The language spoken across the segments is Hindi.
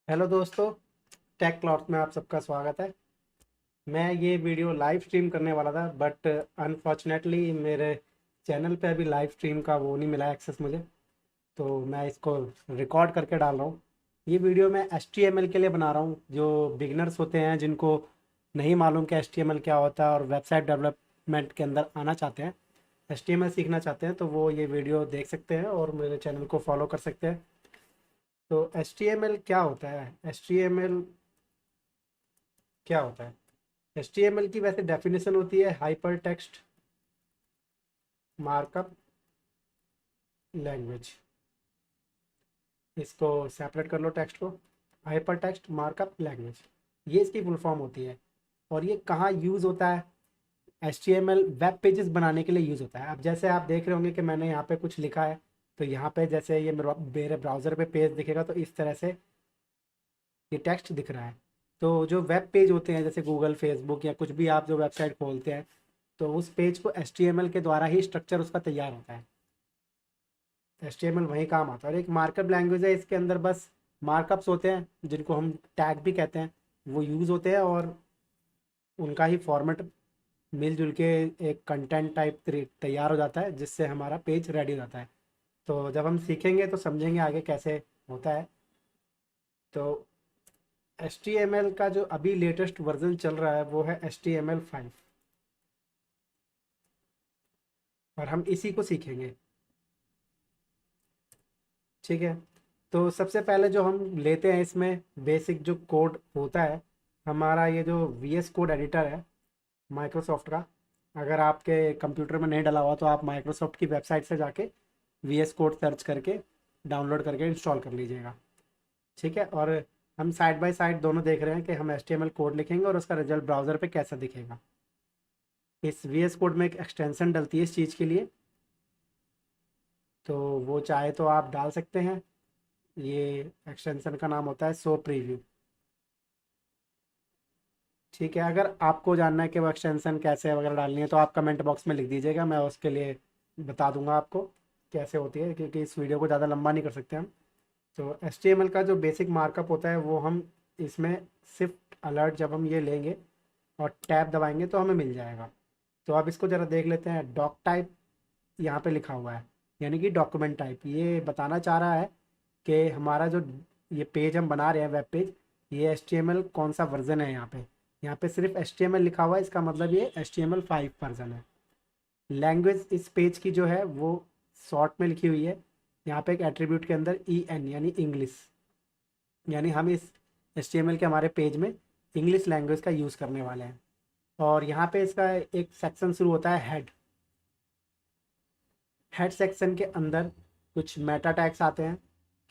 हेलो दोस्तों, टेक क्लॉथ में आप सबका स्वागत है। मैं ये वीडियो लाइव स्ट्रीम करने वाला था बट अनफॉर्चुनेटली मेरे चैनल पे अभी लाइव स्ट्रीम का वो नहीं मिला एक्सेस मुझे, तो मैं इसको रिकॉर्ड करके डाल रहा हूँ। ये वीडियो मैं HTML के लिए बना रहा हूँ। जो बिगनर्स होते हैं जिनको नहीं मालूम कि HTML क्या होता है और वेबसाइट डेवलपमेंट के अंदर आना चाहते हैं, HTML सीखना चाहते हैं, तो वो ये वीडियो देख सकते हैं और मेरे चैनल को फॉलो कर सकते हैं। तो HTML क्या होता है? HTML क्या होता है? HTML की वैसे डेफिनेशन होती है हाइपर टेक्स्ट मार्कअप लैंग्वेज। इसको सेपरेट कर लो टेक्स्ट को। हाइपर टेक्स्ट मार्कअप लैंग्वेज, ये इसकी फुल फॉर्म होती है। और ये कहाँ यूज़ होता है? HTML वेब पेजेस बनाने के लिए यूज़ होता है। अब जैसे आप देख रहे होंगे कि मैंने यहाँ पे कुछ लिखा है, तो यहाँ पे जैसे ये मेरे ब्राउज़र पे पेज दिखेगा तो इस तरह से ये टेक्स्ट दिख रहा है। तो जो वेब पेज होते हैं जैसे गूगल, फेसबुक या कुछ भी आप जो वेबसाइट खोलते हैं, तो उस पेज को HTML के द्वारा ही स्ट्रक्चर उसका तैयार होता है। HTML वही काम आता है। और एक मार्कअप लैंग्वेज है, इसके अंदर बस मार्कअप्स होते हैं जिनको हम टैग भी कहते हैं, वो यूज़ होते हैं और उनका ही फॉर्मेट मिलजुल के एक कंटेंट टाइप तैयार हो जाता है जिससे हमारा पेज रेडी हो जाता है। तो जब हम सीखेंगे तो समझेंगे आगे कैसे होता है। तो HTML का जो अभी लेटेस्ट वर्जन चल रहा है वो है HTML5, और हम इसी को सीखेंगे। ठीक है, तो सबसे पहले जो हम लेते हैं इसमें बेसिक जो कोड होता है, हमारा ये जो VS कोड एडिटर है माइक्रोसॉफ्ट का। अगर आपके कंप्यूटर में नहीं डला हुआ तो आप माइक्रोसॉफ्ट की वेबसाइट से जाके VS कोड सर्च करके डाउनलोड करके इंस्टॉल कर लीजिएगा। ठीक है, और हम साइड बाय साइड दोनों देख रहे हैं कि हम HTML कोड लिखेंगे और उसका रिजल्ट ब्राउज़र पे कैसा दिखेगा। इस VS कोड में एक एक्सटेंशन डलती है इस चीज़ के लिए, तो वो चाहे तो आप डाल सकते हैं। ये एक्सटेंशन का नाम होता है सो प्रीव्यू। ठीक है, अगर आपको जानना है कि वो एक्सटेंशन कैसे वगैरह डालनी है तो आप कमेंट बॉक्स में लिख दीजिएगा, मैं उसके लिए बता दूंगा आपको कैसे होती है, क्योंकि इस वीडियो को ज़्यादा लंबा नहीं कर सकते हम। तो HTML का जो बेसिक मार्कअप होता है वो हम इसमें शिफ्ट अलर्ट जब हम ये लेंगे और टैब दबाएंगे तो हमें मिल जाएगा। तो अब इसको ज़रा देख लेते हैं। डॉक टाइप यहाँ पे लिखा हुआ है, यानी कि डॉक्यूमेंट टाइप। ये बताना चाह रहा है कि हमारा जो ये पेज हम बना रहे हैं वेब पेज, ये HTML कौन सा वर्जन है। यहाँ पे सिर्फ HTML लिखा हुआ है, इसका मतलब ये HTML5 वर्जन है। लैंग्वेज इस पेज की जो है वो शॉर्ट में लिखी हुई है। यहाँ पे एक एट्रीब्यूट के अंदर EN यानी इंग्लिश, यानी हम इस HTML के हमारे पेज में इंग्लिश लैंग्वेज का यूज़ करने वाले हैं। और यहाँ पे इसका एक सेक्शन शुरू होता है हेड। हेड सेक्शन के अंदर कुछ मेटा टैग्स आते हैं,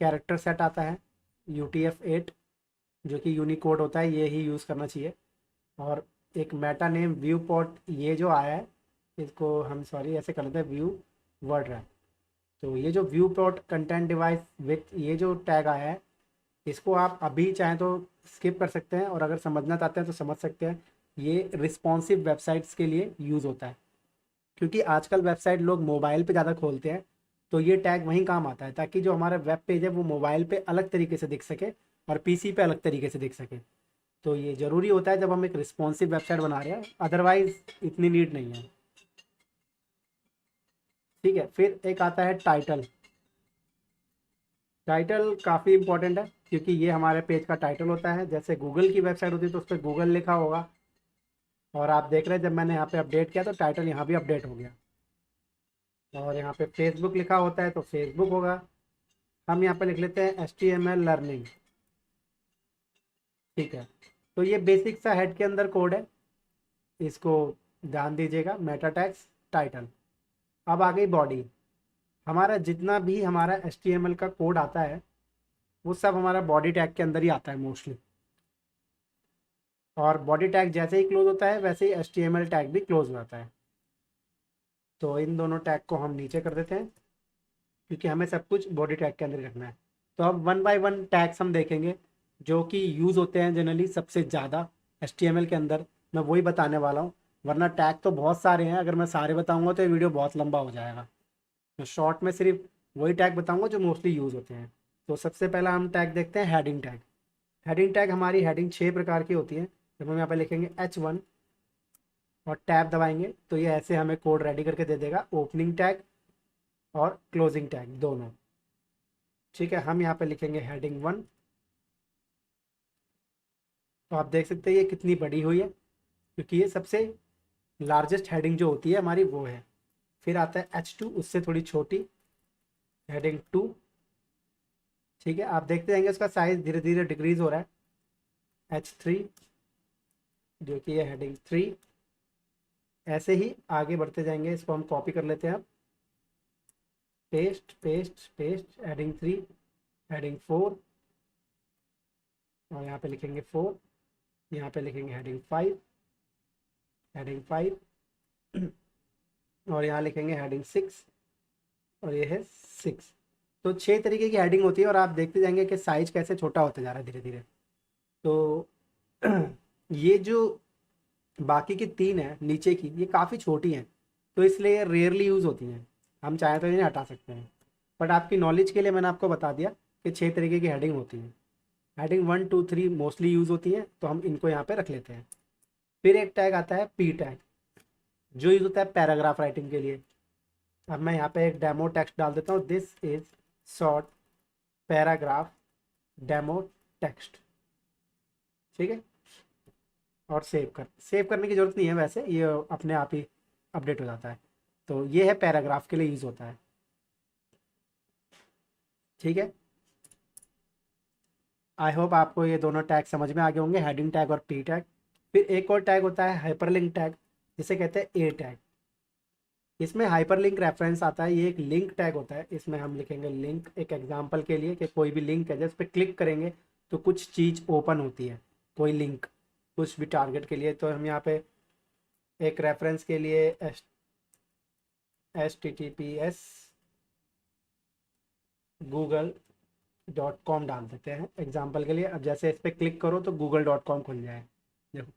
कैरेक्टर सेट आता है UTF-8 जो कि यूनिकोड होता है, ये ही यूज़ करना चाहिए। और एक मेटा नेम व्यू पोर्ट ये जो आया है, इसको हम सॉरी ऐसे कर लेते हैं व्यू वर्ड रैप। तो ये जो view port content device with ये जो टैग आया है, इसको आप अभी चाहें तो स्किप कर सकते हैं, और अगर समझना चाहते हैं तो समझ सकते हैं। ये रिस्पॉन्सिव वेबसाइट्स के लिए यूज़ होता है, क्योंकि आजकल वेबसाइट लोग मोबाइल पे ज़्यादा खोलते हैं, तो ये टैग वहीं काम आता है ताकि जो हमारा वेब पेज है वो मोबाइल पे अलग तरीके से दिख सके और PC पे अलग तरीके से दिख सके। तो ये ज़रूरी होता है जब हम एक रिस्पॉन्सिव वेबसाइट बना रहे हैं, अदरवाइज इतनी नीड नहीं है। ठीक है, फिर एक आता है टाइटल। टाइटल काफ़ी इंपॉर्टेंट है क्योंकि ये हमारे पेज का टाइटल होता है। जैसे गूगल की वेबसाइट होती है तो उस पर गूगल लिखा होगा, और आप देख रहे हैं जब मैंने यहाँ पे अपडेट किया तो टाइटल यहाँ भी अपडेट हो गया। और यहाँ पे फेसबुक लिखा होता है तो फेसबुक होगा। हम यहाँ पे लिख लेते हैं HTML लर्निंग। ठीक है, तो ये बेसिक सा हेड के अंदर कोड है, इसको ध्यान दीजिएगा। Meta tags title. अब आ गई बॉडी। हमारा जितना भी हमारा HTML का कोड आता है वो सब हमारा बॉडी टैग के अंदर ही आता है मोस्टली। और बॉडी टैग जैसे ही क्लोज होता है वैसे ही HTML टैग भी क्लोज हो जाता है। तो इन दोनों टैग को हम नीचे कर देते हैं क्योंकि हमें सब कुछ बॉडी टैग के अंदर ही रखना है। तो अब वन बाय वन टैग्स हम देखेंगे जो कि यूज़ होते हैं जनरली सबसे ज़्यादा HTML के अंदर। मैं वही बताने वाला हूँ, वरना टैग तो बहुत सारे हैं, अगर मैं सारे बताऊँगा तो ये वीडियो बहुत लंबा हो जाएगा। मैं शॉर्ट में सिर्फ वही टैग बताऊँगा जो मोस्टली यूज़ होते हैं। तो सबसे पहला हम टैग देखते हैं हेडिंग टैग। हेडिंग टैग हमारी हेडिंग 6 प्रकार की होती है। जब हम यहाँ पे लिखेंगे H1 और टैब दबाएंगे तो ये ऐसे हमें कोड रेडी करके दे देगा, ओपनिंग टैग और क्लोजिंग टैग दोनों। ठीक है, हम यहाँ पे लिखेंगे हेडिंग 1। तो आप देख सकते हैं ये कितनी बड़ी हुई है, क्योंकि ये सबसे लार्जेस्ट हेडिंग जो होती है हमारी वो है। फिर आता है H2, उससे थोड़ी छोटी हेडिंग 2। ठीक है, आप देखते जाएंगे उसका साइज धीरे धीरे डिक्रीज हो रहा है। H3 जो कि है हेडिंग 3। ऐसे ही आगे बढ़ते जाएंगे, इसको हम कॉपी कर लेते हैं अब, paste paste paste, heading 3, heading 4 और यहाँ पे लिखेंगे 4, यहाँ पे लिखेंगे हेडिंग 5, हेडिंग 5 और यहाँ लिखेंगे हेडिंग 6 और ये है 6। तो 6 तरीके की हेडिंग होती है और आप देखते जाएंगे कि साइज कैसे छोटा होता जा रहा है धीरे धीरे। तो ये जो बाकी की 3 है नीचे की, ये काफ़ी छोटी हैं, तो इसलिए रेयरली यूज़ होती हैं। हम चाहें तो इन्हें हटा सकते हैं, बट आपकी नॉलेज के लिए मैंने आपको बता दिया कि 6 तरीके की हेडिंग होती हैं। हेडिंग 1 2 3 मोस्टली यूज़ होती हैं, तो हम इनको यहाँ पे रख लेते हैं। फिर एक टैग आता है पी टैग, जो यूज़ होता है पैराग्राफ राइटिंग के लिए। अब मैं यहाँ पे एक डेमो टेक्स्ट डाल देता हूँ, this is short paragraph demo text. ठीक है, और सेव करने की ज़रूरत नहीं है, वैसे ये अपने आप ही अपडेट हो जाता है। तो ये है पैराग्राफ के लिए यूज़ होता है। ठीक है, आई होप आपको ये दोनों टैग समझ में आ गए होंगे, हेडिंग टैग और पी टैग। फिर एक और टैग होता है हाइपरलिंक टैग, जिसे कहते हैं ए टैग। इसमें हाइपरलिंक रेफरेंस आता है, ये एक लिंक टैग होता है। इसमें हम लिखेंगे लिंक, एक एग्जांपल के लिए कि कोई भी लिंक है जिस पे क्लिक करेंगे तो कुछ चीज़ ओपन होती है, कोई लिंक कुछ भी टारगेट के लिए। तो हम यहाँ पे एक रेफरेंस के लिए HTTPS google.com डाल देते हैं एग्जाम्पल के लिए। अब जैसे इस पर क्लिक करो तो google.com खुल जाए। देखो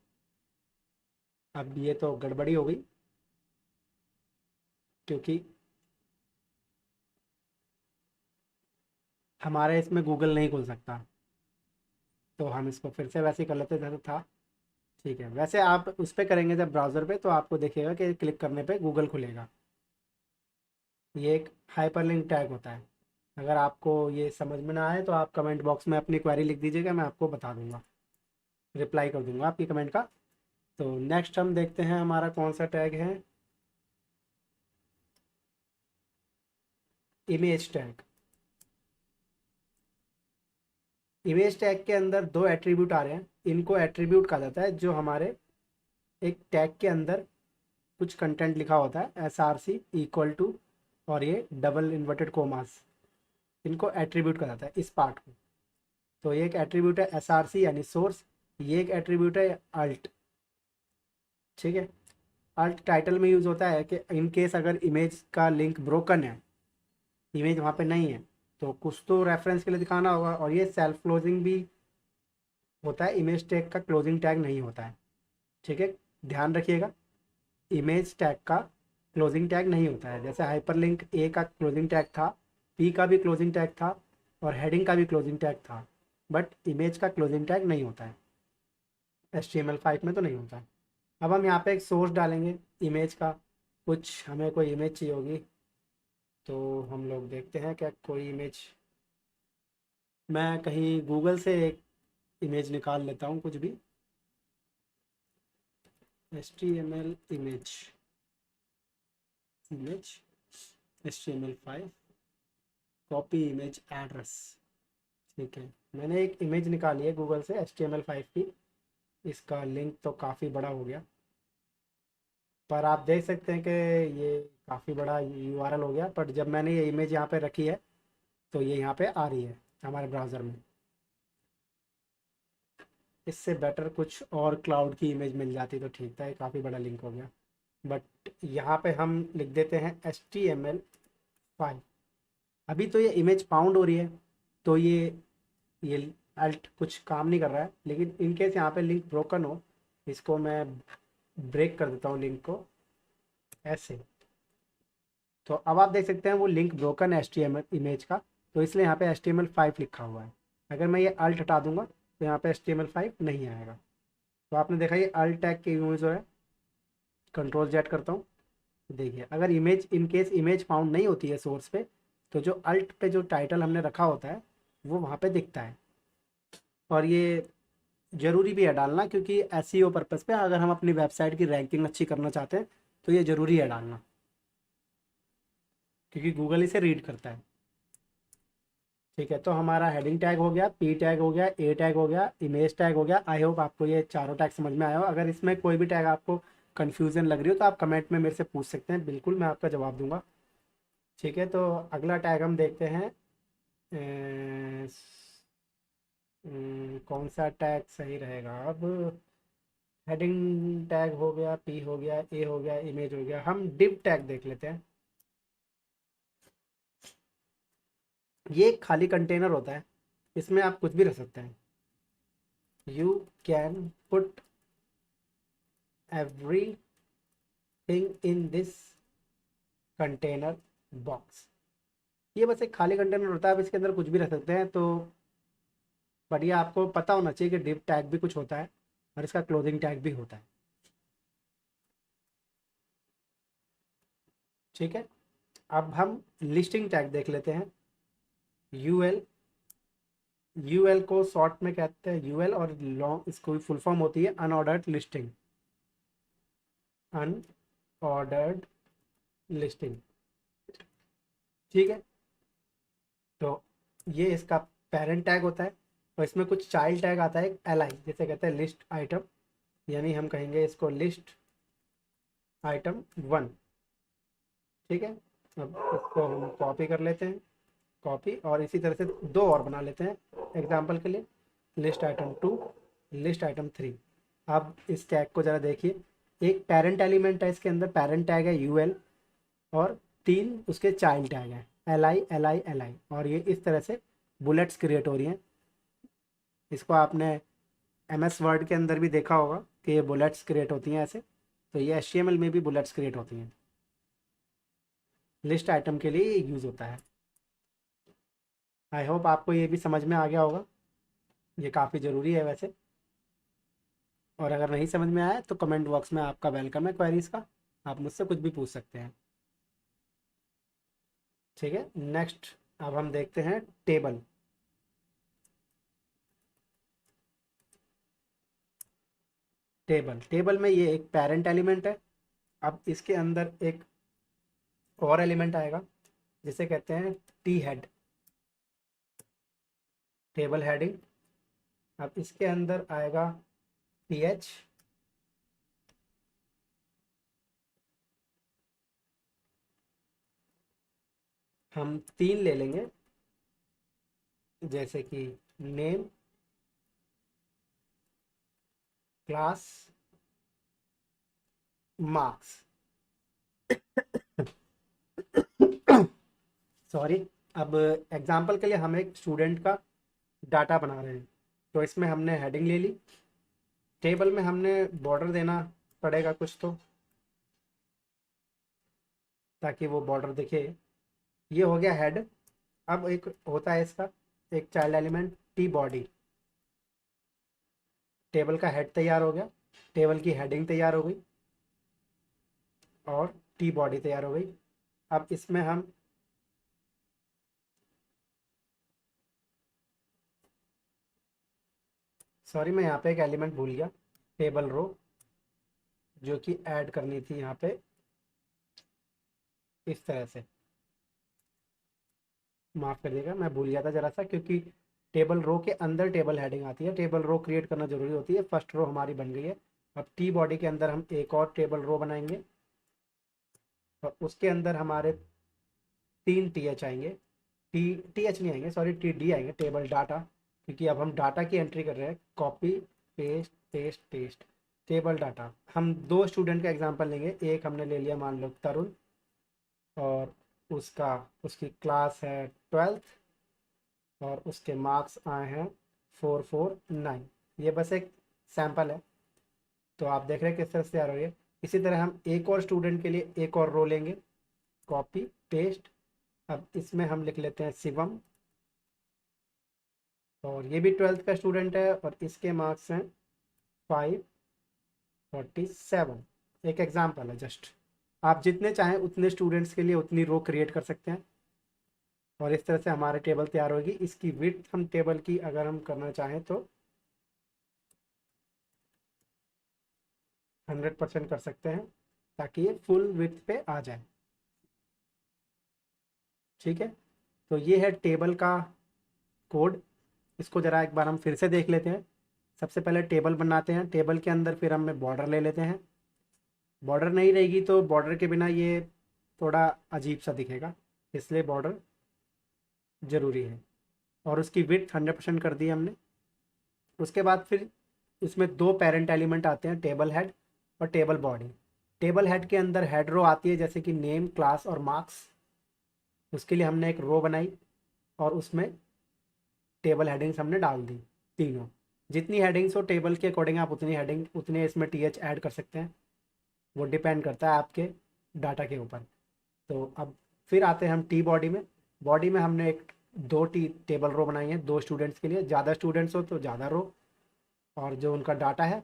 अब ये तो गड़बड़ी हो गई, क्योंकि हमारे इसमें गूगल नहीं खुल सकता। तो हम इसको फिर से वैसे ही कर लेते जैसे था। ठीक है, वैसे आप उस पर करेंगे जब ब्राउज़र पे, तो आपको देखिएगा कि क्लिक करने पे गूगल खुलेगा। ये एक हाइपरलिंक टैग होता है। अगर आपको ये समझ में ना आए तो आप कमेंट बॉक्स में अपनी क्वेरी लिख दीजिएगा, मैं आपको बता दूंगा, रिप्लाई कर दूंगा आपकी कमेंट का। तो नेक्स्ट हम देखते हैं हमारा कौन सा टैग है, इमेज टैग। इमेज टैग के अंदर 2 एट्रीब्यूट आ रहे हैं, इनको एट्रीब्यूट कहा जाता है, जो हमारे एक टैग के अंदर कुछ कंटेंट लिखा होता है, SRC इक्वल टू और ये डबल इन्वर्टेड कोमास, इनको एट्रीब्यूट कहा जाता है इस पार्ट को। तो ये एक एट्रीब्यूट है SRC यानी सोर्स, ये एक एट्रीब्यूट है अल्ट। ठीक है, अल्ट टाइटल में यूज़ होता है कि इन केस अगर इमेज का लिंक ब्रोकन है, इमेज वहाँ पे नहीं है, तो कुछ तो रेफरेंस के लिए दिखाना होगा। और ये सेल्फ क्लोजिंग भी होता है, इमेज टैग का क्लोजिंग टैग नहीं होता है। ठीक है, ध्यान रखिएगा, इमेज टैग का क्लोजिंग टैग नहीं होता है। जैसे हाइपरलिंक ए का क्लोजिंग टैग था, पी का भी क्लोजिंग टैग था और हेडिंग का भी क्लोजिंग टैग था, बट इमेज का क्लोजिंग टैग नहीं होता है, HTML5 में तो नहीं होता है। अब हम यहाँ पे एक सोर्स डालेंगे इमेज का, कुछ हमें कोई इमेज चाहिए होगी, तो हम लोग देखते हैं क्या कोई इमेज, मैं कहीं गूगल से एक इमेज निकाल लेता हूँ कुछ भी, HTML image, image HTML5 copy image address. ठीक है, मैंने एक इमेज निकाली है गूगल से HTML5 की। इसका लिंक तो काफ़ी बड़ा हो गया, पर आप देख सकते हैं कि ये काफ़ी बड़ा URL हो गया। पर जब मैंने ये इमेज यहाँ पे रखी है तो ये यहाँ पे आ रही है हमारे ब्राउज़र में। इससे बेटर कुछ और क्लाउड की इमेज मिल जाती तो ठीक था, ये काफ़ी बड़ा लिंक हो गया। बट यहाँ पे हम लिख देते हैं HTML5। अभी तो ये इमेज फाउंड हो रही है, तो ये अल्ट कुछ काम नहीं कर रहा है, लेकिन इनकेस यहाँ पे लिंक ब्रोकन हो, इसको मैं ब्रेक कर देता हूँ लिंक को ऐसे। तो अब आप देख सकते हैं वो लिंक ब्रोकन है HTML इमेज का, तो इसलिए यहाँ पे HTML5 लिखा हुआ है। अगर मैं ये अल्ट हटा दूंगा तो यहाँ पे HTML5 नहीं आएगा। तो आपने देखा ये अल्ट टैग के यूज है। कंट्रोल जेड करता हूँ। देखिए अगर image in case image found नहीं होती है सोर्स पे, तो जो अल्ट पे जो टाइटल हमने रखा होता है वो वहाँ पे दिखता है। और ये ज़रूरी भी है डालना, क्योंकि एसईओ पर्पज़ पे अगर हम अपनी वेबसाइट की रैंकिंग अच्छी करना चाहते हैं तो ये ज़रूरी है डालना, क्योंकि गूगल इसे रीड करता है। ठीक है, तो हमारा हेडिंग टैग हो गया, पी टैग हो गया, ए टैग हो गया, इमेज टैग हो गया। आई होप आपको ये चारों टैग समझ में आया हो। अगर इसमें कोई भी टैग आपको कन्फ्यूज़न लग रही हो तो आप कमेंट में मेरे से पूछ सकते हैं, बिल्कुल मैं आपका जवाब दूंगा। ठीक है, तो अगला टैग हम देखते हैं। कौन सा टैग सही रहेगा अब। हेडिंग टैग हो गया, पी हो गया, ए हो गया, इमेज हो गया। हम डिव टैग देख लेते हैं। ये एक खाली कंटेनर होता है, इसमें आप कुछ भी रख सकते हैं। You can put everything in this container box. ये बस एक खाली कंटेनर होता है, आप इसके अंदर कुछ भी रख सकते हैं। तो बढ़िया, आपको पता होना चाहिए कि डिव टैग भी कुछ होता है और इसका क्लोजिंग टैग भी होता है। ठीक है, अब हम लिस्टिंग टैग देख लेते हैं। यूएल, यूएल को शॉर्ट में कहते हैं यूएल, और लॉन्ग इसको फुल फॉर्म होती है अनऑर्डर्ड लिस्टिंग। Unordered listing. ठीक है, तो ये इसका पेरेंट टैग होता है, और इसमें कुछ चाइल्ड टैग आता है एल आई, जैसे कहते हैं लिस्ट आइटम, यानी हम कहेंगे इसको लिस्ट आइटम 1। ठीक है, अब इसको हम कॉपी कर लेते हैं, कॉपी, और इसी तरह से दो और बना लेते हैं एग्जाम्पल के लिए, लिस्ट आइटम 2, लिस्ट आइटम 3। अब इस टैग को ज़रा देखिए, एक पेरेंट एलिमेंट है, इसके अंदर पेरेंट टैग है यूएल, और 3 उसके चाइल्ड टैग हैं L I L I L I, और ये इस तरह से बुलेट्स क्रिएट हो रही हैं। इसको आपने एम एस वर्ड के अंदर भी देखा होगा कि ये बुलेट्स क्रिएट होती हैं ऐसे, तो ये HTML में भी बुलेट्स क्रिएट होती हैं। लिस्ट आइटम के लिए ये यूज़ होता है। आई होप आपको ये भी समझ में आ गया होगा, ये काफ़ी ज़रूरी है वैसे। और अगर नहीं समझ में आया तो कमेंट बॉक्स में आपका वेलकम है क्वेरीज का, आप मुझसे कुछ भी पूछ सकते हैं। ठीक है, नेक्स्ट अब हम देखते हैं टेबल। टेबल, टेबल में ये एक पेरेंट एलिमेंट है। अब इसके अंदर एक और एलिमेंट आएगा जिसे कहते हैं टी हेड, टेबल हेडिंग। अब इसके अंदर आएगा टी एच, हम 3 ले लेंगे, जैसे कि नेम, क्लास, मार्क्स। सॉरी। अब एग्जांपल के लिए हम एक स्टूडेंट का डाटा बना रहे हैं, तो इसमें हमने हेडिंग ले ली, टेबल में हमने बॉर्डर देना पड़ेगा कुछ, तो ताकि वो बॉर्डर दिखे। ये हो गया हेड। अब एक होता है इसका एक child element T body. Table का हेड तैयार हो गया, टेबल की हेडिंग तैयार हो गई, और टी बॉडी तैयार हो गई। अब इसमें हम सॉरी, मैं यहाँ पे एक एलिमेंट भूल गया, टेबल रो, जो कि ऐड करनी थी यहाँ पे इस तरह से। माफ़ करिएगा, मैं भूल गया था ज़रा सा, क्योंकि टेबल रो के अंदर टेबल हेडिंग आती है, टेबल रो क्रिएट करना ज़रूरी होती है। फर्स्ट रो हमारी बन गई है। अब टी बॉडी के अंदर हम एक और टेबल रो बनाएंगे, और उसके अंदर हमारे 3 टी एच आएंगे, टी एच नहीं आएंगे, सॉरी, टी डी आएंगे, टेबल डाटा, क्योंकि अब हम डाटा की एंट्री कर रहे हैं। Copy paste paste paste, table data. हम 2 स्टूडेंट का एग्जांपल लेंगे, एक हमने ले लिया मान लो तरुण, और उसका उसकी क्लास है 12th, और उसके मार्क्स आए हैं 449। ये बस एक सैंपल है, तो आप देख रहे हैं किस तरह से तैयार हो रही है। इसी तरह हम एक और स्टूडेंट के लिए एक और रो लेंगे, कॉपी पेस्ट। अब इसमें हम लिख लेते हैं शिवम, और ये भी 12th का स्टूडेंट है और इसके मार्क्स हैं 547। एक एग्जाम्पल है जस्ट। आप जितने चाहें उतने स्टूडेंट्स के लिए उतनी रो क्रिएट कर सकते हैं और इस तरह से हमारे टेबल तैयार होगी। इसकी विड्थ हम टेबल की अगर हम करना चाहें तो 100% कर सकते हैं ताकि ये फुल विड्थ पे आ जाए। ठीक है, तो ये है टेबल का कोड। इसको ज़रा एक बार हम फिर से देख लेते हैं। सबसे पहले टेबल बनाते हैं, टेबल के अंदर फिर हम बॉर्डर ले लेते हैं। बॉर्डर नहीं रहेगी तो बॉर्डर के बिना ये थोड़ा अजीब सा दिखेगा, इसलिए बॉर्डर ज़रूरी है। और उसकी विड्थ 100% कर दी हमने। उसके बाद फिर इसमें दो पेरेंट एलिमेंट आते हैं, टेबल हेड और टेबल बॉडी। टेबल हेड के अंदर हेड रो आती है जैसे कि नेम, क्लास और मार्क्स। उसके लिए हमने एक रो बनाई और उसमें टेबल हेडिंग्स हमने डाल दी तीनों। जितनी हेडिंग्स हो टेबल के अकॉर्डिंग आप उतनी हेडिंग उतने इसमें टीएच ऐड कर सकते हैं, वो डिपेंड करता है आपके डाटा के ऊपर। तो अब फिर आते हैं हम टी बॉडी में। बॉडी में हमने एक दो टी टेबल रो बनाई है, 2 स्टूडेंट्स के लिए। ज़्यादा स्टूडेंट्स हो तो ज़्यादा रो, और जो उनका डाटा है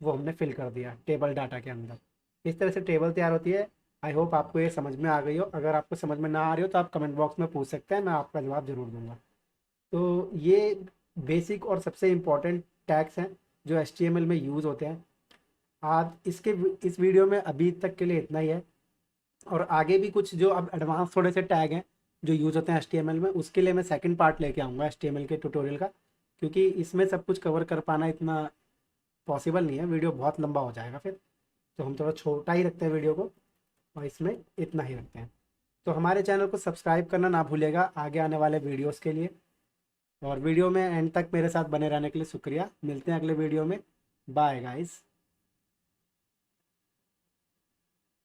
वो हमने फिल कर दिया टेबल डाटा के अंदर। इस तरह से टेबल तैयार होती है। आई होप आपको ये समझ में आ गई हो। अगर आपको समझ में ना आ रही हो तो आप कमेंट बॉक्स में पूछ सकते हैं, मैं आपका जवाब ज़रूर दूंगा। तो ये बेसिक और सबसे इम्पॉर्टेंट टैग्स हैं जो HTML में यूज़ होते हैं। आज इस वीडियो में अभी तक के लिए इतना ही है, और आगे भी कुछ जो अब एडवांस थोड़े से टैग हैं जो यूज़ होते हैं HTML में, उसके लिए मैं सेकंड पार्ट लेके आऊँगा HTML के ट्यूटोरियल का, क्योंकि इसमें सब कुछ कवर कर पाना इतना पॉसिबल नहीं है, वीडियो बहुत लंबा हो जाएगा फिर। तो हम थोड़ा छोटा ही रखते हैं वीडियो को और इसमें इतना ही रखते हैं। तो हमारे चैनल को सब्सक्राइब करना ना भूलिएगा आगे आने वाले वीडियोस के लिए। और वीडियो में एंड तक मेरे साथ बने रहने के लिए शुक्रिया। मिलते हैं अगले वीडियो में। Bye guys.